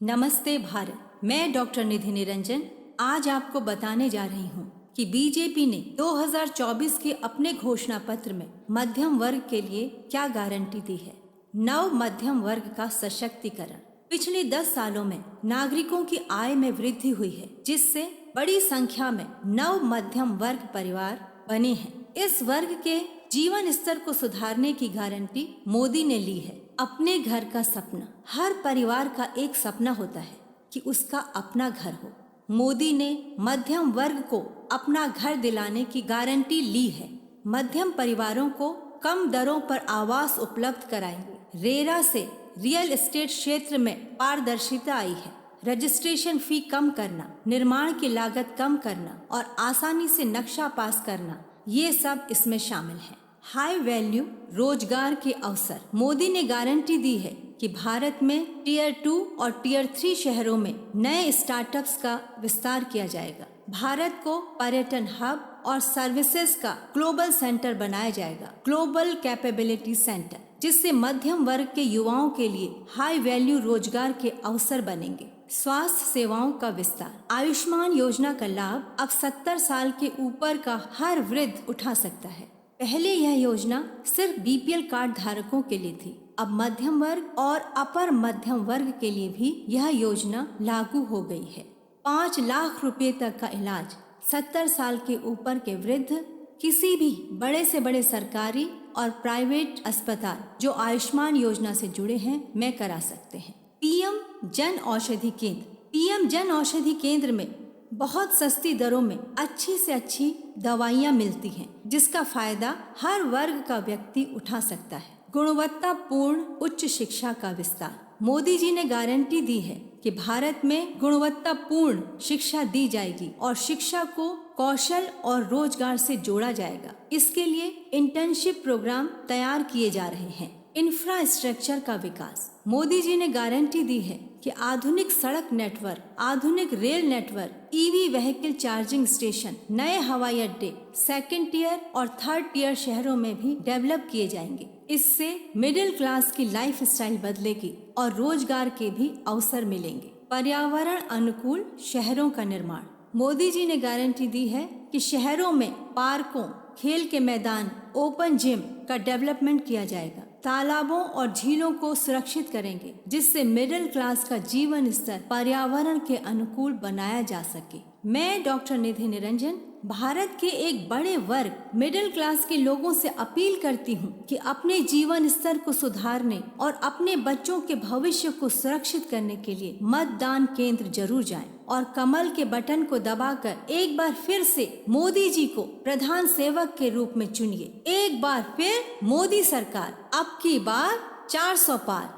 नमस्ते भारत। मैं डॉक्टर निधि निरंजन आज आपको बताने जा रही हूँ कि बीजेपी ने 2024 के अपने घोषणा पत्र में मध्यम वर्ग के लिए क्या गारंटी दी है। नव मध्यम वर्ग का सशक्तिकरण। पिछले 10 सालों में नागरिकों की आय में वृद्धि हुई है, जिससे बड़ी संख्या में नव मध्यम वर्ग परिवार बने हैं। इस वर्ग के जीवन स्तर को सुधारने की गारंटी मोदी ने ली है। अपने घर का सपना। हर परिवार का एक सपना होता है कि उसका अपना घर हो। मोदी ने मध्यम वर्ग को अपना घर दिलाने की गारंटी ली है। मध्यम परिवारों को कम दरों पर आवास उपलब्ध कराएंगे। रेरा से रियल एस्टेट क्षेत्र में पारदर्शिता आई है। रजिस्ट्रेशन फी कम करना, निर्माण की लागत कम करना और आसानी से नक्शा पास करना, ये सब इसमें शामिल है। हाई वैल्यू रोजगार के अवसर। मोदी ने गारंटी दी है कि भारत में टियर 2 और टियर 3 शहरों में नए स्टार्टअप्स का विस्तार किया जाएगा। भारत को पर्यटन हब और सर्विसेज का ग्लोबल सेंटर बनाया जाएगा, ग्लोबल कैपेबिलिटी सेंटर, जिससे मध्यम वर्ग के युवाओं के लिए हाई वैल्यू रोजगार के अवसर बनेंगे। स्वास्थ्य सेवाओं का विस्तार। आयुष्मान योजना का लाभ अब 70 साल के ऊपर का हर वृद्ध उठा सकता है। पहले यह योजना सिर्फ बीपीएल कार्ड धारकों के लिए थी। अब मध्यम वर्ग और अपर मध्यम वर्ग के लिए भी यह योजना लागू हो गई है। 5 लाख रुपए तक का इलाज 70 साल के ऊपर के वृद्ध किसी भी बड़े से बड़े सरकारी और प्राइवेट अस्पताल जो आयुष्मान योजना से जुड़े हैं में करा सकते हैं। पीएम जन औषधि केंद्र। पीएम जन औषधि केंद्र में बहुत सस्ती दरों में अच्छी से अच्छी दवाइयाँ मिलती हैं, जिसका फायदा हर वर्ग का व्यक्ति उठा सकता है। गुणवत्तापूर्ण उच्च शिक्षा का विस्तार। मोदी जी ने गारंटी दी है कि भारत में गुणवत्तापूर्ण शिक्षा दी जाएगी और शिक्षा को कौशल और रोजगार से जोड़ा जाएगा। इसके लिए इंटर्नशिप प्रोग्राम तैयार किए जा रहे हैं। इंफ्रास्ट्रक्चर का विकास। मोदी जी ने गारंटी दी है कि आधुनिक सड़क नेटवर्क, आधुनिक rail network, EV vehicle charging station, नए हवाई अड्डे सेकंड टियर और थर्ड टियर शहरों में भी डेवलप किए जाएंगे। इससे मिडिल क्लास की लाइफ स्टाइल बदलेगी और रोजगार के भी अवसर मिलेंगे। पर्यावरण अनुकूल शहरों का निर्माण। मोदी जी ने गारंटी दी है कि शहरों में पार्कों, खेल के मैदान, ओपन जिम का डेवलपमेंट किया जाएगा। तालाबों और झीलों को सुरक्षित करेंगे, जिससे मिडिल क्लास का जीवन स्तर पर्यावरण के अनुकूल बनाया जा सके। मैं डॉक्टर निधि निरंजन भारत के एक बड़े वर्ग मिडिल क्लास के लोगों से अपील करती हूँ कि अपने जीवन स्तर को सुधारने और अपने बच्चों के भविष्य को सुरक्षित करने के लिए मतदान केंद्र जरूर जाएं और कमल के बटन को दबाकर एक बार फिर से मोदी जी को प्रधान सेवक के रूप में चुनिए। एक बार फिर मोदी सरकार, अब की बार 400 पार।